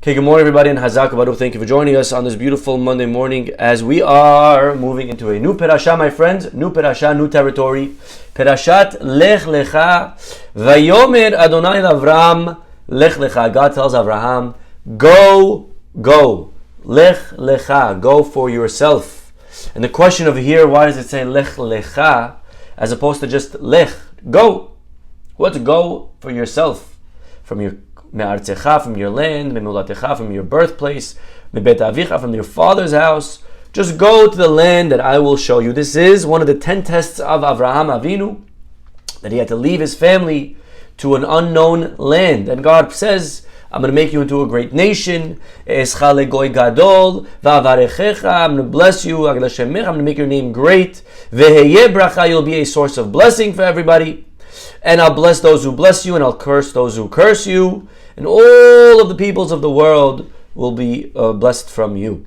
Okay, good morning everybody, and Hazak Baruch. Thank you for joining us on this beautiful Monday morning as we are moving into a new Perashah, my friends. New Perashah, new territory. Perashat Lech Lecha. Vayomer Adonai Avram Lech Lecha. God tells Abraham, go. Lech Lecha, go for yourself. And the question over here, why does it say Lech Lecha as opposed to just Lech? Go. What's go for yourself? From your me'artzecha, from your land, me'mulatecha, from your birthplace, me'bet avicha, from your father's house. Just go to the land that I will show you. This is one of the 10 tests of Avraham Avinu, that he had to leave his family to an unknown land. And God says, I'm going to make you into a great nation. I'm going to bless you. I'm going to make your name great. You'll be a source of blessing for everybody. And I'll bless those who bless you, and I'll curse those who curse you. And all of the peoples of the world will be blessed from you.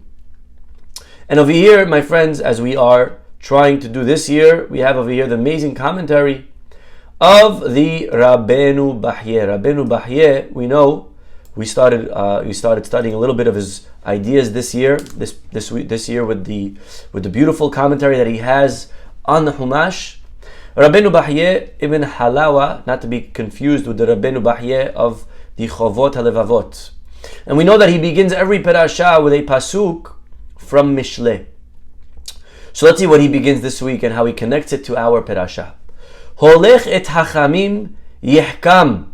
And over here, my friends, as we are trying to do this year, we have over here the amazing commentary of the Rabbeinu Bachye. Rabbeinu Bachye, we know, we started studying a little bit of his ideas this year. This year with the beautiful commentary that he has on the Humash. Rabbeinu Bachye ibn Halawa, not to be confused with the Rabbeinu Bachye of the Chovot HaLevavot. And we know that he begins every Perashah with a pasuk from Mishle. So let's see what he begins this week and how he connects it to our Perashah. Holech et hachamim yehkam.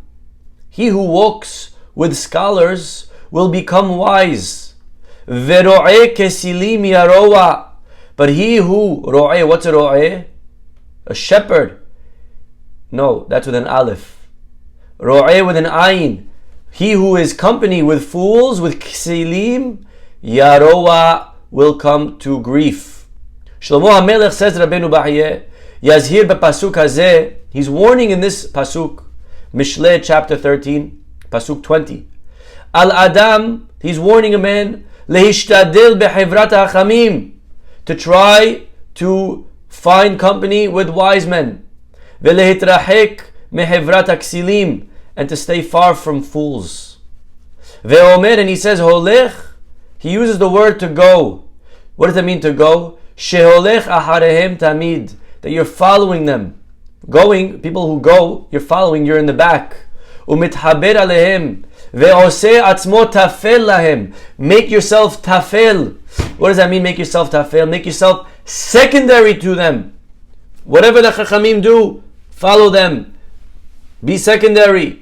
He who walks with scholars will become wise. Vero'eh kesilim yaroa. But he who, ro'eh, what's a ro'eh? A shepherd. No, that's with an aleph. Ro'eh with an ayin. He who is company with fools, with ksilim, yaroa, will come to grief. Shlomo HaMelech says, Rabbeinu Bachye, Yazhir b'pasuk hazeh, he's warning in this pasuk, Mishle chapter 13, pasuk 20. Al Adam, he's warning a man, lehishtadil b'hevrat hachamim, to try to find company with wise men. Velehitrahek mehevrat aksilim, and to stay far from fools. Ve'omer, and he says holech, he uses the word to go. What does it mean to go? Sheholech aharehem tamid, that you're following them. Going, people who go, you're following, you're in the back. Umithaber alehem, ve'oseh atzmo tafel lahem, make yourself tafel. What does that mean, make yourself tafel? Make yourself secondary to them. Whatever the chachamim do, follow them. Be secondary.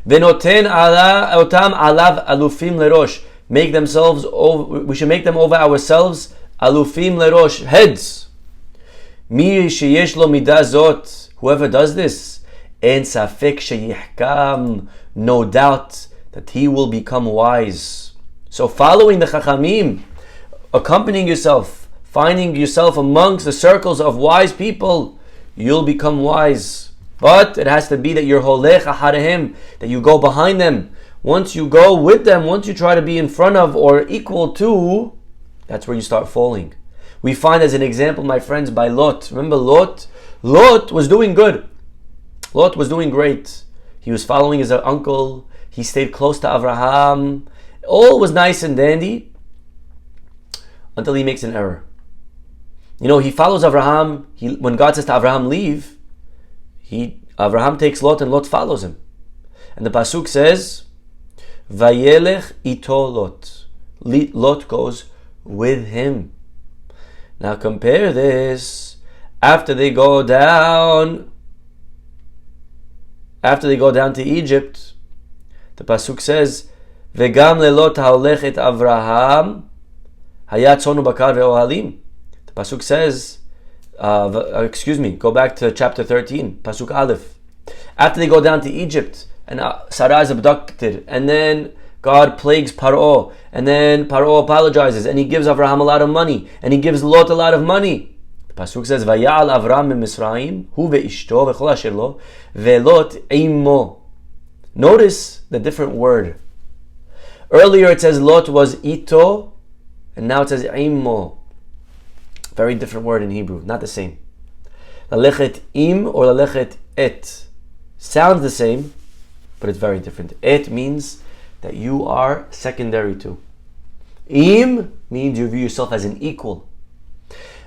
Venoten otam alav alufim lerosh. Make themselves over. We should make them over ourselves. Alufim lerosh, heads. Mi sheyesh lo midah zot. Whoever does this, en safek sheyihkam. No doubt that he will become wise. So following the chachamim, accompanying yourself, finding yourself amongst the circles of wise people, you'll become wise. But it has to be that you're holech aharehem, that you go behind them. Once you go with them, once you try to be in front of or equal to, that's where you start falling. We find as an example, my friends, by Lot. Remember Lot? Lot was doing good. Lot was doing great. He was following his uncle. He stayed close to Avraham. All was nice and dandy until he makes an error. You know, he follows Avraham. When God says to Avraham, leave, Avraham takes Lot and Lot follows him. And the pasuk says, Vayelech ito Lot. Lot goes with him. Now compare this. After they go down to Egypt, the pasuk says, Vegam lelot haolech et Avraham hayat tzonu bakar ve'ohalim. The pasuk says, go back to chapter 13, pasuk aleph. After they go down to Egypt, and Sarah is abducted, and then God plagues Paro, and then Paro apologizes, and he gives Avraham a lot of money, and he gives Lot a lot of money. The pasuk says, Vayal Avram Mizrahi, hu ve'ishto v'chol asher lo, ve'lot imo. Notice the different word. Earlier it says Lot was ito, and now it says imo. Very different word in Hebrew, not the same. Lalechet im or lalechet et sounds the same, but it's very different. Et means that you are secondary to. Im means you view yourself as an equal.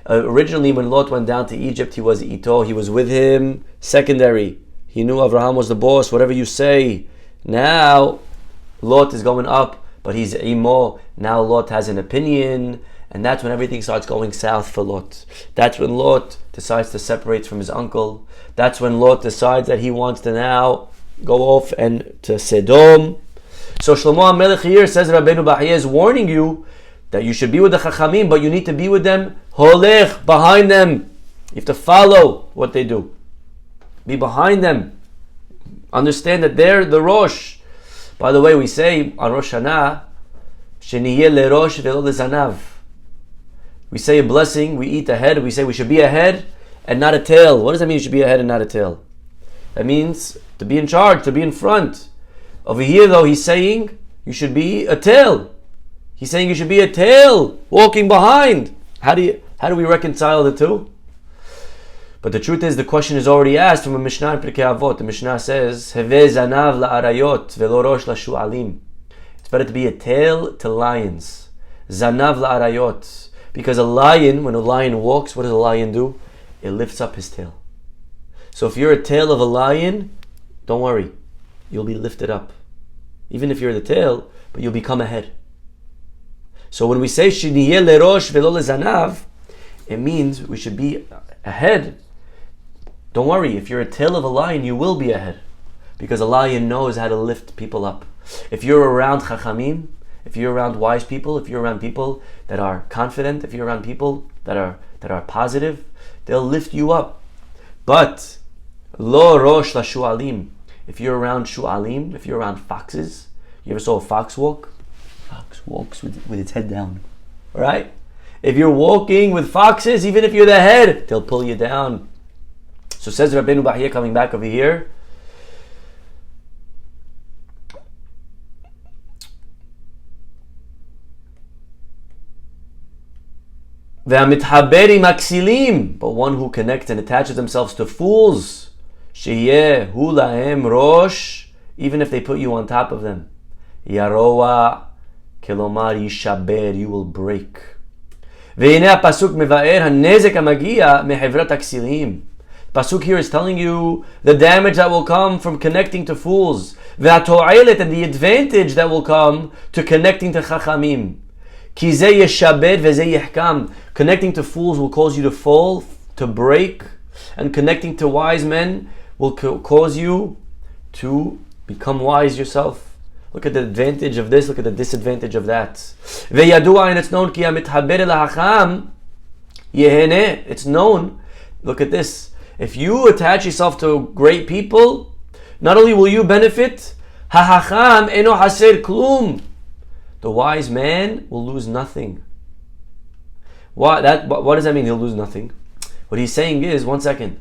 Originally, when Lot went down to Egypt, he was ito, he was with him, secondary. He knew Abraham was the boss, whatever you say. Now, Lot is going up, but he's imo. Now Lot has an opinion, and that's when everything starts going south for Lot. That's when Lot decides to separate from his uncle. That's when Lot decides that he wants to now go off and to Sodom. So Shlomo HaMelech here says Rabbeinu Bahya is warning you that you should be with the Chachamim, but you need to be with them holech, behind them. You have to follow what they do. Be behind them. Understand that they're the Rosh. By the way, we say on Rosh Hashanah, Sheniyeh lerosh velo lezanav. We say a blessing, we eat a head, we say we should be a head and not a tail. What does that mean, you should be a head and not a tail? That means to be in charge, to be in front. Over here though, he's saying you should be a tail. He's saying you should be a tail, walking behind. How do we reconcile the two? But the truth is, the question is already asked from a Mishnah in Pirkei Avot. The Mishnah says, Heve zanav la'arayot velo rosh la'shu'alim. It's better to be a tail to lions. Zanav la'arayot. Because a lion, when a lion walks, what does a lion do? It lifts up his tail. So if you're a tail of a lion, don't worry. You'll be lifted up. Even if you're the tail, but you'll become a head. So when we say Shiniyeh lerosh velo lezanav, it means we should be a head. Don't worry, if you're a tail of a lion, you will be a head. Because a lion knows how to lift people up. If you're around Chachamim, if you're around wise people, if you're around people that are confident, if you're around people that are positive, they'll lift you up. But lo rosh la shu'alim. If you're around shu'alim, if you're around foxes, you ever saw a fox walk? Fox walks with its head down. Alright? If you're walking with foxes, even if you're the head, they'll pull you down. So says Rabbeinu Bahya, coming back over here, Ve'amithaberi maksilim, but one who connects and attaches themselves to fools, sheyeh hu lahem rosh, even if they put you on top of them, yaroa kelomar yishaber, you will break. Ve'ineh pasuk mevaer hanezek hamagia mehevrat aksilim. Pasuk here is telling you the damage that will come from connecting to fools, ve'ato'elet, and the advantage that will come to connecting to chachamim. Ki zeh yeshabed ve'zeh yehkam. Connecting to fools will cause you to fall, to break, and connecting to wise men will cause you to become wise yourself. Look at the advantage of this, look at the disadvantage of that. Ve'yadua, and it's known, ki hamithaber lahacham yehene. It's known, look at this, if you attach yourself to great people, not only will you benefit, hahacham eno haser klum. The wise man will lose nothing. What does that mean? He'll lose nothing. What he's saying is, one second,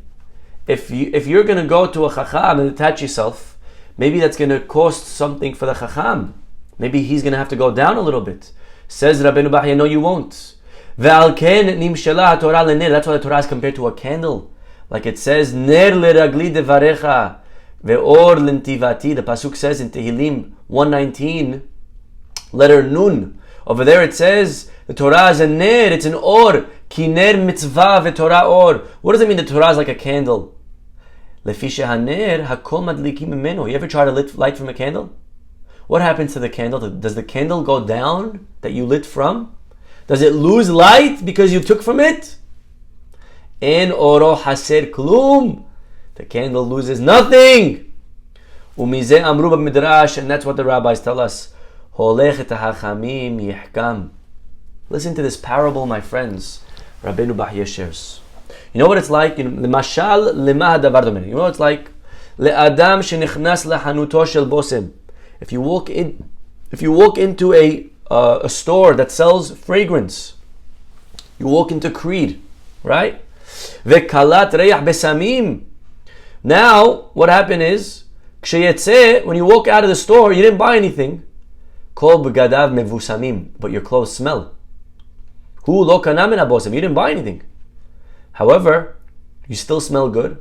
if you're going to go to a chacham and attach yourself, maybe that's going to cost something for the chacham. Maybe he's going to have to go down a little bit. Says Rabbeinu Bahya, no, you won't. That's why the Torah is compared to a candle. Like it says, Ner leragli devarecha ve'or lentivati. The pasuk says in Tehillim 119, letter Nun. Over there it says, the Torah is a ner, it's an or. Ki ner mitzvah ve'torah or. What does it mean the Torah is like a candle? Lefi shehaner hakol madlikim mimeno. You ever try to light from a candle? What happens to the candle? Does the candle go down that you lit from? Does it lose light because you took from it? En oro haser klum. The candle loses nothing. Umizeh amru b'midrash, and that's what the rabbis tell us. Holech et hachamim yihkam. Listen to this parable, my friends. Rabbeinu Bahya shares. You know what it's like? Mashal lema hadavar domen. You know what it's like? Le'adam shenichnas lahanuto shel bosem. If you walk into a store that sells fragrance, you walk into Creed, right? Ve'kalat reyach besamim. Now, what happened is, ksheyetze, when you walk out of the store, you didn't buy anything. Kol begadav mevusamim, but your clothes smell. Hu lo kana min habosem. You didn't buy anything. However, you still smell good.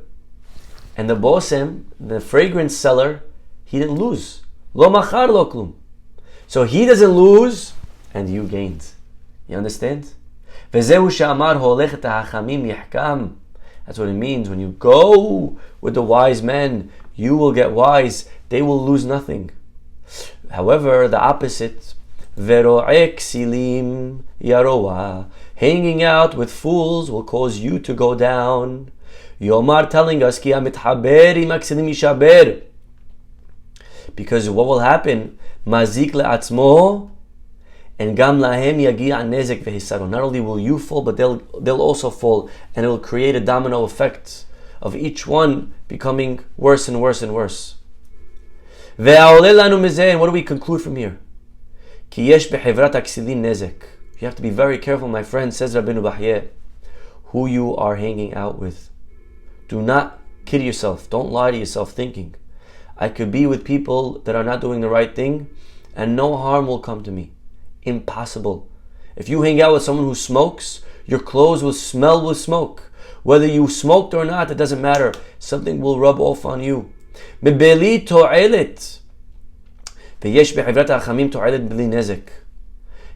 And the bosem, the fragrance seller, he didn't lose. Lo machar lo klum. So he doesn't lose, and you gained. You understand? That's what it means. When you go with the wise men, you will get wise. They will lose nothing. However, the opposite, hanging out with fools will cause you to go down. Yomar telling us, because what will happen, mazik le'atzmo, and gam lahem yagia nezek vehisaro. Not only will you fall, but they'll also fall, and it will create a domino effect of each one becoming worse and worse and worse. And what do we conclude from here? You have to be very careful, my friend, says Rabbi Bahye, who you are hanging out with. Do not kid yourself. Don't lie to yourself thinking, I could be with people that are not doing the right thing and no harm will come to me. Impossible. If you hang out with someone who smokes, your clothes will smell with smoke. Whether you smoked or not, it doesn't matter. Something will rub off on you.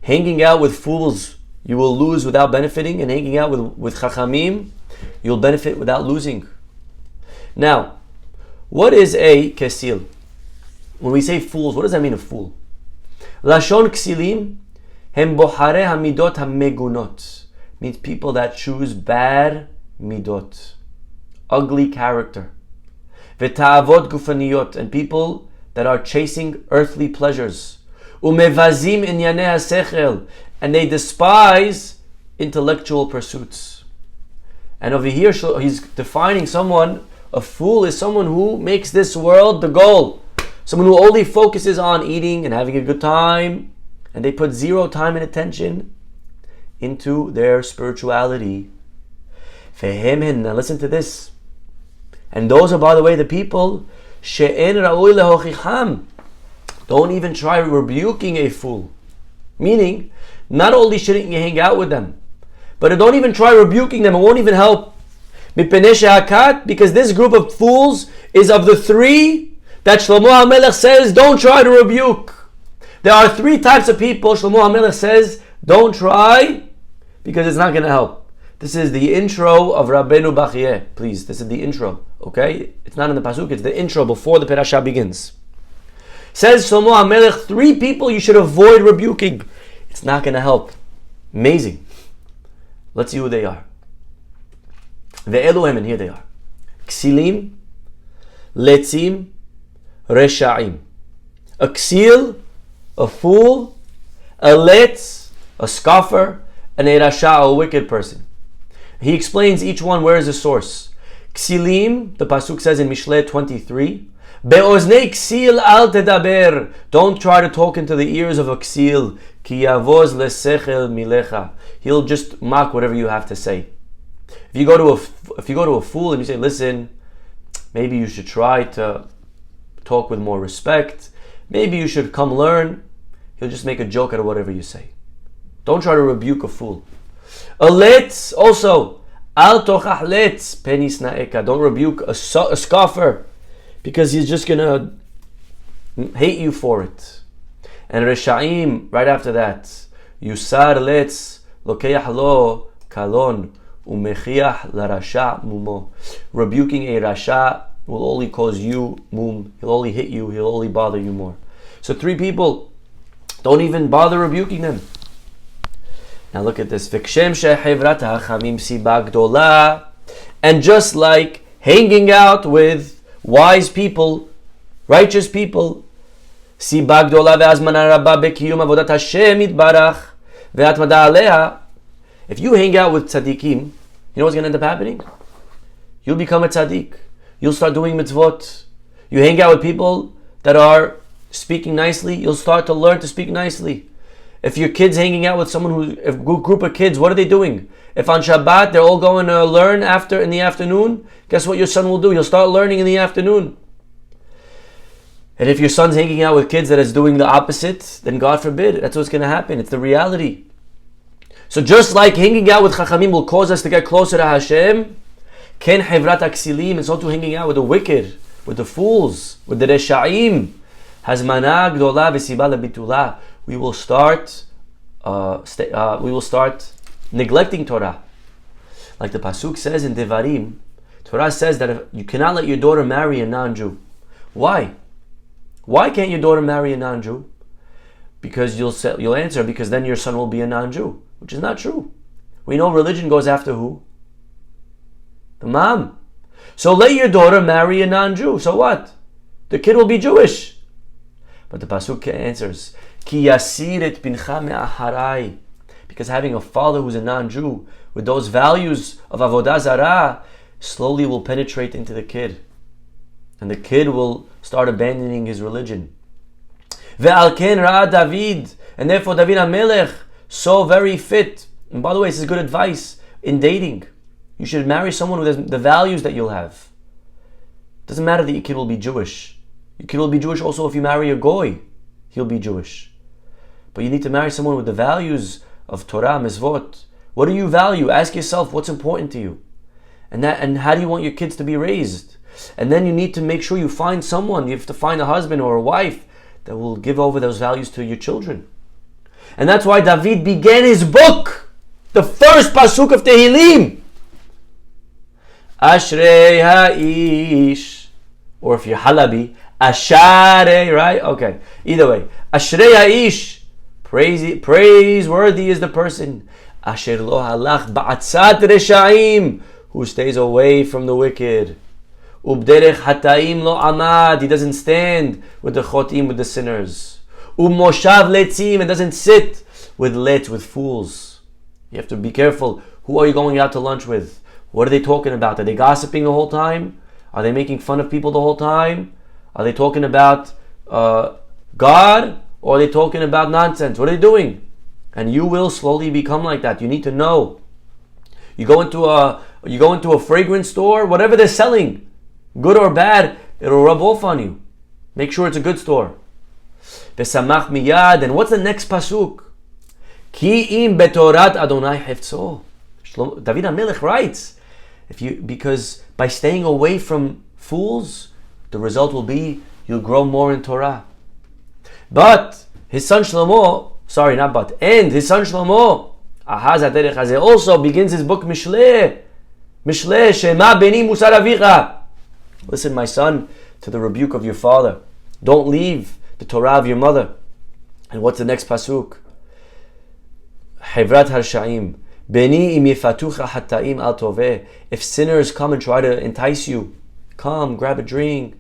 Hanging out with fools, you will lose without benefiting, and hanging out with chachamim, you'll benefit without losing. Now, what is a kesil? When we say fools, what does that mean, a fool? Lashon ksilim hem bohare hamidot hamegunot, means people that choose bad midot, ugly character. V'ta'avot gufaniyot, and people that are chasing earthly pleasures. Umevazim inyanei hasechel, and they despise intellectual pursuits. And over here, he's defining someone, a fool is someone who makes this world the goal. Someone who only focuses on eating and having a good time, and they put zero time and attention into their spirituality. Now listen to this. And those are, by the way, the people she'en ra'ui lehochicham. Don't even try rebuking a fool. Meaning, not only shouldn't you hang out with them, but don't even try rebuking them. It won't even help. Because this group of fools is of the three that Shlomo HaMelech says, don't try to rebuke. There are three types of people Shlomo HaMelech says, don't try, because it's not going to help. This is the intro of Rabbeinu Bachye. Please, this is the intro, okay? It's not in the pasuk, it's the intro before the parasha begins. Says Shlomo HaMelech, three people you should avoid rebuking. It's not going to help. Amazing. Let's see who they are. Ve'eluhem, and here they are. Ksilim, letzim, resha'im. A ksil, a fool, a letz, a scoffer, and a rasha, a wicked person. He explains each one, where is the source. Ksilim, the pasuk says in Mishle 23, Be'oznei ksil al tedaber. Don't try to talk into the ears of a ksil. Ki yavoz lesechel milecha. He'll just mock whatever you have to say. If you go to a fool and you say, listen, maybe you should try to talk with more respect. Maybe you should come learn. He'll just make a joke out of whatever you say. Don't try to rebuke a fool. A letz also. Al tochach letz penis na'eka. Don't rebuke a scoffer, because he's just going to hate you for it. And Resha'im, right after that, Yusar letz lokeach lo kalon umechiach larasha mumo. Rebuking a rasha will only cause you mum. He'll only hit you. He'll only bother you more. So three people, don't even bother rebuking them. Now look at this. And just like hanging out with wise people, righteous people, if you hang out with tzaddikim, you know what's going to end up happening? You'll become a tzaddik. You'll start doing mitzvot. You hang out with people that are speaking nicely, you'll start to learn to speak nicely. If your kid's hanging out with a group of kids, what are they doing? If on Shabbat they're all going to learn in the afternoon, guess what your son will do? He'll start learning in the afternoon. And if your son's hanging out with kids that is doing the opposite, then God forbid, that's what's going to happen. It's the reality. So just like hanging out with Chachamim will cause us to get closer to Hashem, Ken Hevrat Aksilim, and so too hanging out with the wicked, with the fools, with the Resha'im, Hazmana gdola v'siba lebitula. We will start neglecting Torah. Like the pasuk says in Devarim, Torah says that you cannot let your daughter marry a non-Jew. Why? Why can't your daughter marry a non-Jew? Because you'll answer, because then your son will be a non-Jew, which is not true. We know religion goes after who? The mom. So let your daughter marry a non-Jew. So what? The kid will be Jewish. But the pasuk answers, Ki yasir et bincha me'aharai. Because having a father who's a non-Jew with those values of avodah zarah slowly will penetrate into the kid, and the kid will start abandoning his religion. Ve'al ken ra'a David, and therefore David HaMelech, so very fit. And by the way, this is good advice in dating. You should marry someone who has the values that you'll have. It doesn't matter that your kid will be Jewish. Your kid will be Jewish also if you marry a goy. He'll be Jewish. But you need to marry someone with the values of Torah, Mizvot. What do you value? Ask yourself what's important to you. And how do you want your kids to be raised? And then you need to make sure you find someone. You have to find a husband or a wife that will give over those values to your children. And that's why David began his book, the first pasuk of Tehillim. Ashrei ha'ish. Or if you're Halabi, Asharei, right? Okay. Either way. Ashrei ha'ish. Praiseworthy is the person. Asher lo halach ba'atzat reshaim. Who stays away from the wicked. Ubderech hataim lo amad. He doesn't stand with the chotim, with the sinners. Moshav letzim. It doesn't sit with fools. You have to be careful. Who are you going out to lunch with? What are they talking about? Are they gossiping the whole time? Are they making fun of people the whole time? Are they talking about God? Or are they talking about nonsense? What are they doing? And you will slowly become like that. You need to know. You go into a fragrance store, whatever they're selling, good or bad, it'll rub off on you. Make sure it's a good store. Besamach miyad. And what's the next pasuk? Ki im betorat Adonai hefzo. David HaMelech writes, because by staying away from fools, the result will be you'll grow more in Torah. But his son Shlomo, and his son Shlomo, Ahaz HaDerech Hazeh, also begins his book Mishleh, Shema Beni Musar Avicha. Listen, my son, to the rebuke of your father. Don't leave the Torah of your mother. And what's the next pasuk? Hevrat Harshaim. Beni im yifatucha hataim al toveh. If sinners come and try to entice you, come, grab a drink,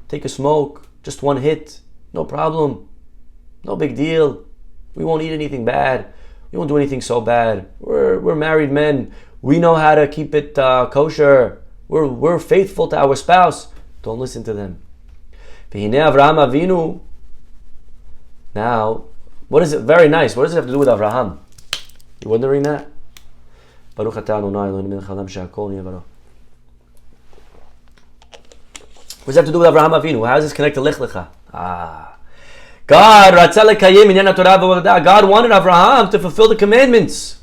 take a smoke, just one hit, no problem, no big deal. We won't eat anything bad. We won't do anything so bad. We're married men. We know how to keep it kosher. We're faithful to our spouse. Don't listen to them. V'hinei Avraham Avinu. Now, what is it? Very nice. What does it have to do with Avraham? You wondering that? Baruch atah Adonai Eloheinu melech haolam she'akol nהיה baro. What does it have to do with Avraham Avinu? How does this connect to Lech Lecha? God wanted Avraham to fulfill the commandments.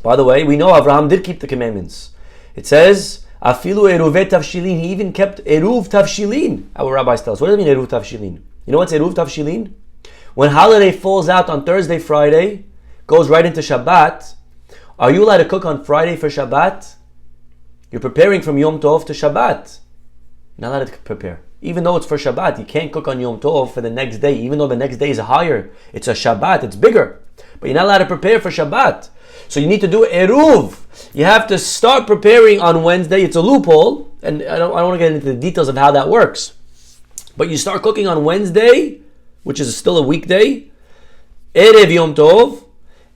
By the way, we know Avraham did keep the commandments. It says, Afilu eruvet tavshilin. He even kept eruv tavshilin. Our rabbis tell us. What does it mean, eruv tavshilin? You know what's eruv tavshilin? When holiday falls out on Thursday, Friday, goes right into Shabbat, are you allowed to cook on Friday for Shabbat? You're preparing from Yom Tov to Shabbat. You're not allowed to prepare. Even though it's for Shabbat, you can't cook on Yom Tov for the next day, even though the next day is higher. It's a Shabbat, it's bigger. But you're not allowed to prepare for Shabbat. So you need to do Eruv. You have to start preparing on Wednesday. It's a loophole, and I don't want to get into the details of how that works. But you start cooking on Wednesday, which is still a weekday, Erev Yom Tov,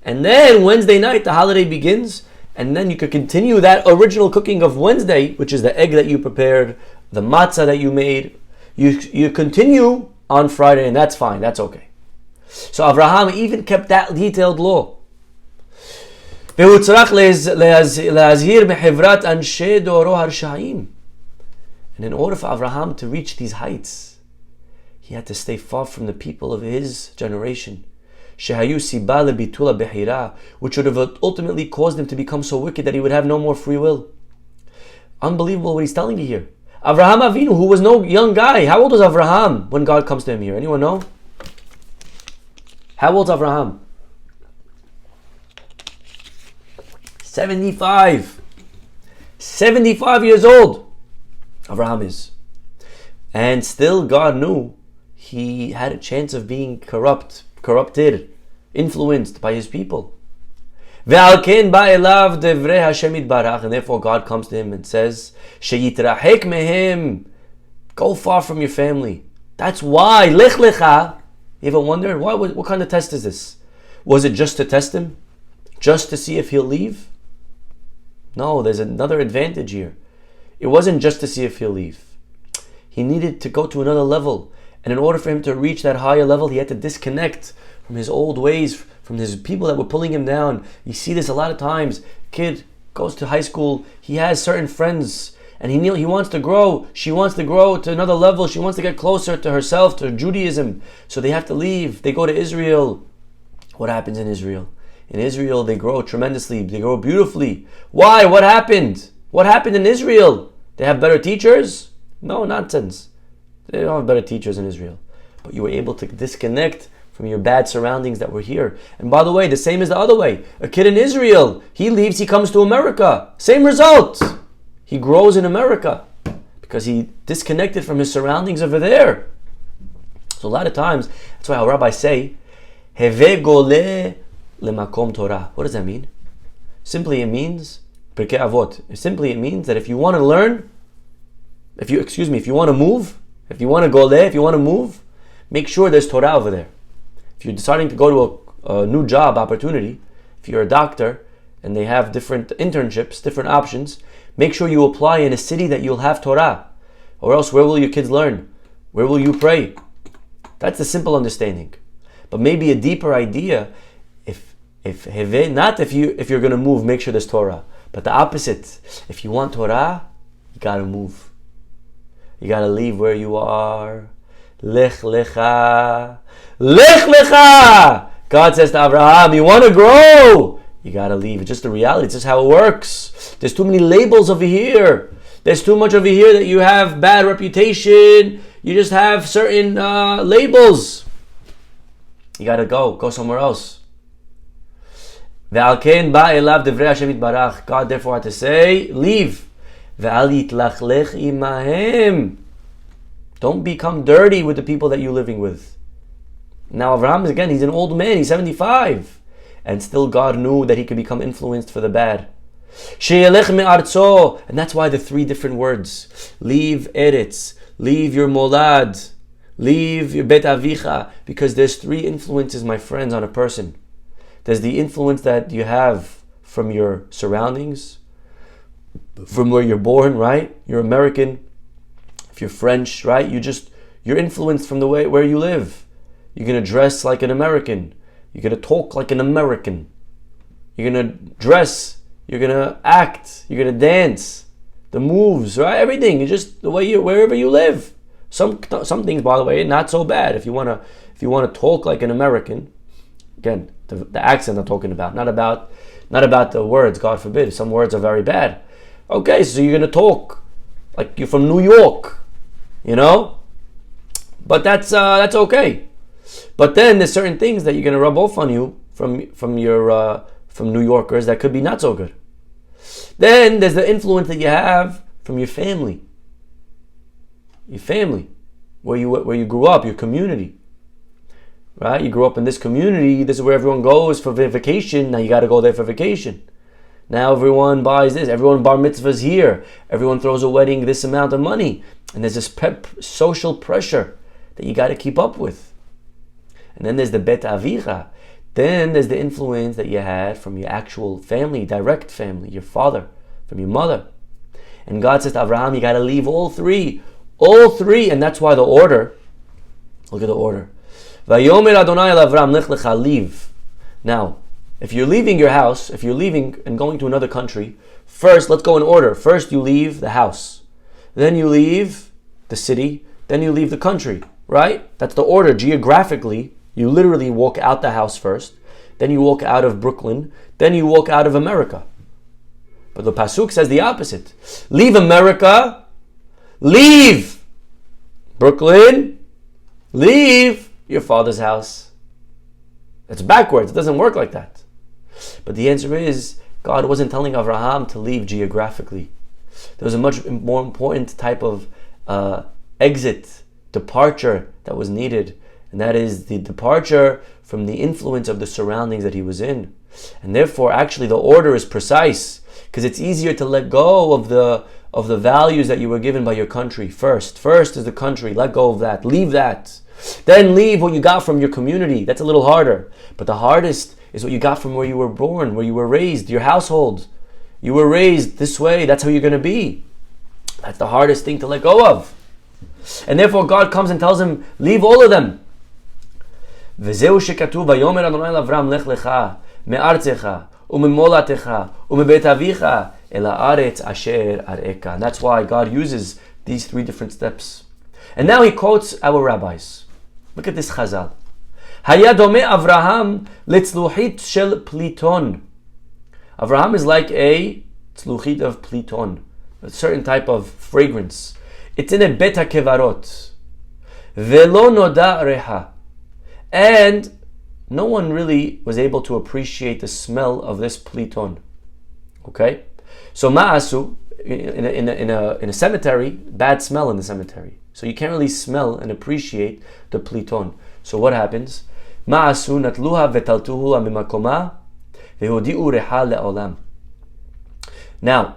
and then Wednesday night, the holiday begins, and then you could continue that original cooking of Wednesday, which is the egg that you prepared, the matzah that you made. You continue on Friday, and that's fine, that's okay. So Avraham even kept that detailed law. And in order for Avraham to reach these heights, he had to stay far from the people of his generation, which would have ultimately caused him to become so wicked that he would have no more free will. Unbelievable what he's telling you here. Avraham Avinu, who was no young guy. How old was Avraham when God comes to him here? Anyone know? How old's Avraham? 75. 75 years old. Avraham is. And still God knew he had a chance of being corrupted, influenced by his people. And therefore God comes to him and says, Sheyitrahek mehem, go far from your family. That's why, Lech Lecha. You ever wondered, what kind of test is this? Was it just to test him? Just to see if he'll leave? No, there's another advantage here. It wasn't just to see if he'll leave. He needed to go to another level. And in order for him to reach that higher level, he had to disconnect from his old ways, from his people that were pulling him down. You see this a lot of times. Kid goes to high school, he has certain friends, and he wants to grow. She wants to grow to another level. She wants to get closer to herself, to Judaism. So they have to leave. They go to Israel. What happens in Israel? In Israel, they grow tremendously. They grow beautifully. Why? What happened? What happened in Israel? They have better teachers? No, nonsense. They don't have better teachers in Israel. But you were able to disconnect from your bad surroundings that were here. And by the way, the same is the other way. A kid in Israel, he leaves, he comes to America. Same result. He grows in America because he disconnected from his surroundings over there. So a lot of times, that's why our rabbis say, Heve gole lemakom Torah. What does that mean? Simply it means, Pirkei Avot. Simply it means that if you want to learn, if you want to move, if you want to go there, if you want to move, make sure there's Torah over there. If you're deciding to go to a new job opportunity, if you're a doctor and they have different internships, different options, make sure you apply in a city that you'll have Torah. Or else, where will your kids learn? Where will you pray? That's the simple understanding. But maybe a deeper idea, if you're going to move, make sure there's Torah. But the opposite, if you want Torah, you got to move. You got to leave where you are. Lech Lecha. Lech Lecha! God says to Abraham, you want to grow? You got to leave. It's just the reality. It's just how it works. There's too many labels over here. There's too much over here that you have bad reputation. You just have certain labels. You got to go somewhere else. God therefore had to say, leave. Don't become dirty with the people that you're living with. Now Avraham is again, he's an old man, he's 75. And still God knew that he could become influenced for the bad. And that's why the three different words. Leave Eretz, leave your molad, leave your bet avicha. Because there's three influences, my friends, on a person. There's the influence that you have from your surroundings, from where you're born, right? You're American. If you're French, right? You're influenced from the way where you live. You're gonna dress like an American. You're gonna talk like an American. You're gonna dress. You're gonna act. You're gonna dance. The moves, right? Everything. You just the way you wherever you live. Some things, by the way, not so bad. If you wanna talk like an American, again, the accent I'm talking about, not about the words. God forbid. Some words are very bad. Okay, so you're gonna talk like you're from New York, but that's okay. But then there's certain things that you're gonna rub off on you from New Yorkers that could be not so good. Then there's the influence that you have from your family, where you grew up, your community, right? You grew up in this community. This is where everyone goes for vacation. Now you got to go there for vacation. Now everyone buys this. Everyone bar mitzvahs here. Everyone throws a wedding this amount of money. And there's this social pressure that you got to keep up with. And then there's the bet avicha. Then there's the influence that you had from your actual family, direct family, your father, from your mother. And God says to Abraham, you got to leave all three. All three. And that's why the order, look at the order. Vayomer Adonai el Avram, Lech Lecha, leave. Now, if you're leaving your house, if you're leaving and going to another country, first, let's go in order. First, you leave the house. Then you leave the city. Then you leave the country, right? That's the order. Geographically, you literally walk out the house first. Then you walk out of Brooklyn. Then you walk out of America. But the Pasuk says the opposite. Leave America. leave Brooklyn, leave your father's house. It's backwards. It doesn't work like that. But the answer is, God wasn't telling Avraham to leave geographically. There was a much more important type of exit, departure that was needed. And that is the departure from the influence of the surroundings that he was in. And therefore, actually, the order is precise, because it's easier to let go of the values that you were given by your country first. First is the country. Let go of that. Leave that. Then leave what you got from your community. That's a little harder. But the hardest is what you got from where you were born, where you were raised, your household. You were raised this way. That's how you're going to be. That's the hardest thing to let go of. And therefore, God comes and tells him, leave all of them. וזהו שכתוב, ויאמר אדוני לאברהם לך לך מארצך וממולדתך ומבית אביך אל הארץ אשר אראך. And that's why God uses these three different steps. And now he quotes our rabbis. Look at this chazal. היה דומה אברהם לצלוחית של פליטון. Avraham is like a tzluchit of pliton, a certain type of fragrance. It's in a bet hakevarot. Velo noda reha. And no one really was able to appreciate the smell of this pliton. Okay? So ma'asu, in a cemetery, bad smell in the cemetery. So you can't really smell and appreciate the pliton. So what happens? Ma'asu natluha vetaltuhu amimakoma vehudi'u reha le'olam. Now,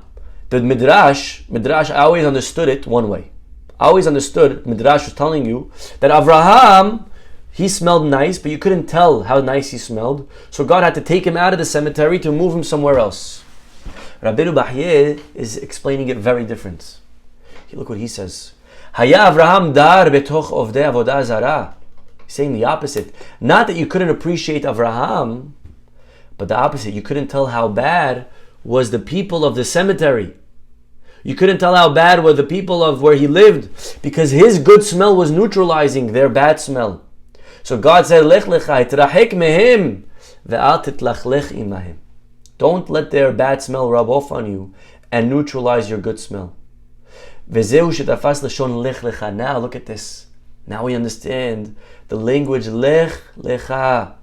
the Midrash, I always understood it one way. I always understood, Midrash was telling you, that Avraham, he smelled nice, but you couldn't tell how nice he smelled. So God had to take him out of the cemetery to move him somewhere else. Rabbi is explaining it very different. Look what he says. Haya Avraham dar betoch ovdei avodah zara. He's saying the opposite. Not that you couldn't appreciate Avraham, but the opposite. You couldn't tell how bad was the people of the cemetery. You couldn't tell how bad were the people of where he lived, because his good smell was neutralizing their bad smell. So God said, Lech Lecha, itrahek mehim, ve'al titlachlech imahim. Don't let their bad smell rub off on you and neutralize your good smell. Vezehu shetafas lashon Lech Lecha. Now look at this. Now we understand the language Lech Lecha.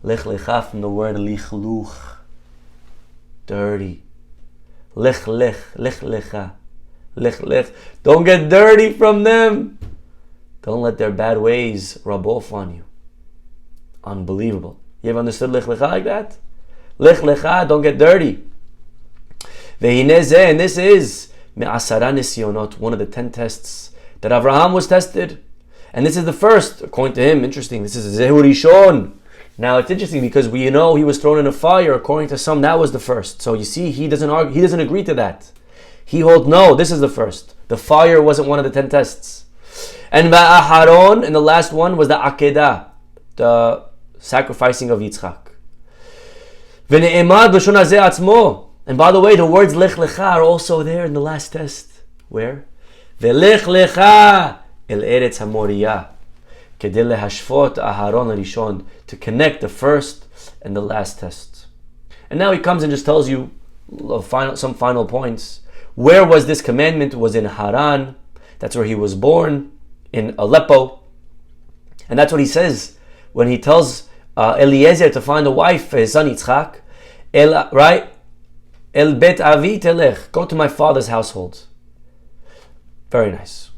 Lech Lecha from the word lichluch, dirty. Lech Lech, Lech Lecha, Lech Lech. Don't get dirty from them. Don't let their bad ways rub off on you. Unbelievable. You ever understood Lech Lecha like that? Lech Lecha, don't get dirty. Ve'hineh zeh, and this is me'asara nisyonot, one of the 10 tests that Avraham was tested. And this is the first, according to him. Interesting. This is Zehu Rishon. Now it's interesting because we know he was thrown in a fire. According to some, that was the first. So you see, he doesn't argue, he doesn't agree to that. He holds no, this is the first. The fire wasn't one of the 10 tests. And Va'aharon, and the last one was the Akedah, the sacrificing of Yitzchak. V'ne'emad b'shon hazeh atzmo. And by the way, the words Lech Lecha are also there in the last test. Where? Ve'lech Lecha el eretz hamoriyah. Kedei lehashvot Aharon harishon, to connect the first and the last test. And now he comes and just tells you some final points. Where was this commandment? It was in Haran. That's where he was born, in Aleppo. And that's what he says when he tells Eliezer to find a wife for his son Yitzchak. Right? El bet avi telech. Go to my father's household. Very nice.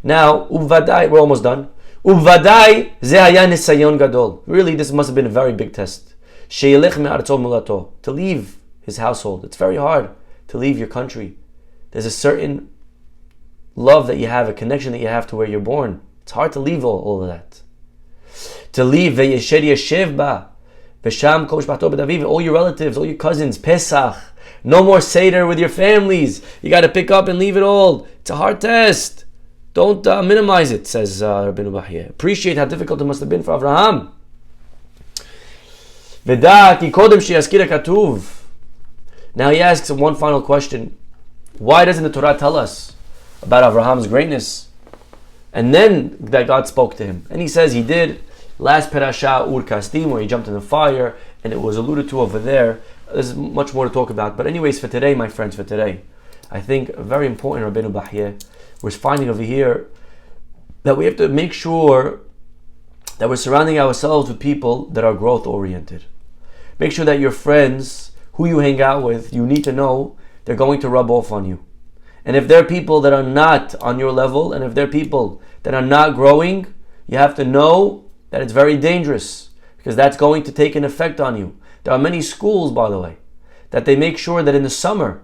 Now, uvadai, we're almost done. Uvadai ze haya nisayon gadol. Really, this must have been a very big test. Sheyelech me'artzo mulato. To leave his household. It's very hard to leave your country. There's a certain love that you have, a connection that you have to where you're born. It's hard to leave all of that. To leave ve'yesher yeshev ba v'sham kol mishpato b'daviv, all your relatives, all your cousins, Pesach. No more Seder with your families. You got to pick up and leave it all. It's a hard test. Don't minimize it, says Rabbi Bahia. Appreciate how difficult it must have been for Avraham. V'da ki kodem sheyaskir katuv. Now he asks one final question. Why doesn't the Torah tell us about Avraham's greatness? And then that God spoke to him. And he says he did. Last Perashah Ur Kasdim, where he jumped in the fire, and it was alluded to over there. There's much more to talk about. But anyways, for today, my friends, I think very important, Rabbeinu Bahia, we're finding over here that we have to make sure that we're surrounding ourselves with people that are growth oriented. Make sure that your friends, who you hang out with, you need to know they're going to rub off on you. And if they're people that are not on your level, and if they're people that are not growing, you have to know that it's very dangerous, because that's going to take an effect on you. There are many schools, by the way, that they make sure that in the summer,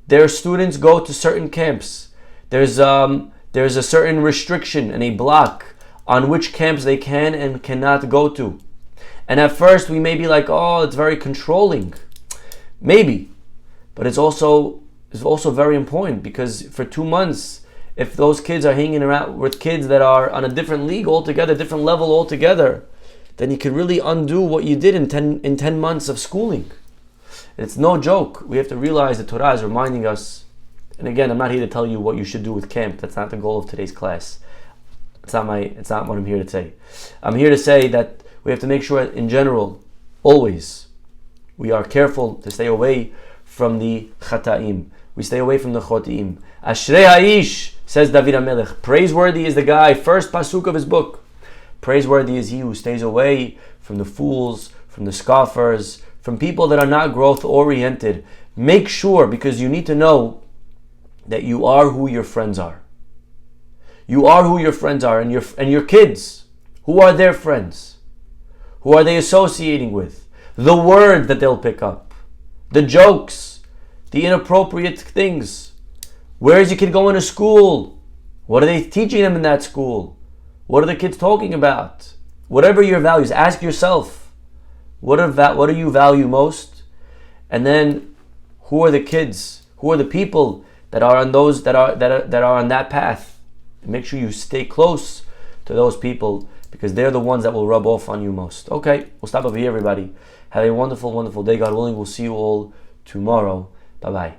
their students go to certain camps. There's a certain restriction and a block on which camps they can and cannot go to. And at first we may be like, oh, it's very controlling. Maybe. But it's also very important, because for 2 months, if those kids are hanging around with kids that are on a different league altogether, different level altogether, then you can really undo what you did in 10 months of schooling. It's no joke. We have to realize the Torah is reminding us, and again, I'm not here to tell you what you should do with camp. That's not the goal of today's class. It's not what I'm here to say. I'm here to say that we have to make sure, in general, always, we are careful to stay away from the chataim. We stay away from the chotiim. Ashrei ha'ish, says David HaMelech. Praiseworthy is the guy, first pasuk of his book. Praiseworthy is he who stays away from the fools, from the scoffers, from people that are not growth oriented. Make sure, because you need to know that you are who your friends are. You are who your friends are, and your kids. Who are their friends? Who are they associating with? The word that they'll pick up, the jokes, the inappropriate things. Where is your kid going to school? What are they teaching them in that school? What are the kids talking about? Whatever your values, ask yourself, what do you value most? And then, who are the kids? Who are the people that are on those that are on that path? And make sure you stay close to those people, because they're the ones that will rub off on you most. Okay, we'll stop over here, everybody. Have a wonderful, wonderful day. God willing, we'll see you all tomorrow. Bye-bye.